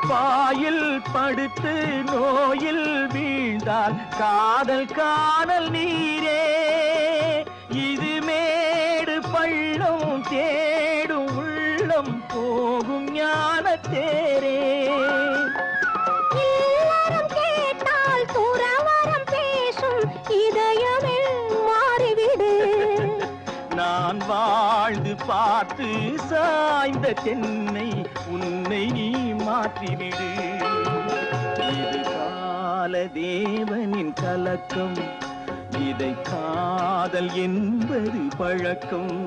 Boil படுத்து நோயில் வீழ்ந்தால் காதல் காணல் நீரே. இது மேடு பள்ளம் தேடும் உள்ளம் போகும் ஞான தேரே. இல்லறம் கேட்டால் துறவறம் பேசும் இதயமே மாறிவிடு. நான் வாழ்ந்து பார்த்து சாய்ந்த தென்னை உன்னை நீ மாற்றிவிடு. இது கால தேவனின் கலக்கம், இதை காதல் என்பது பழக்கம்.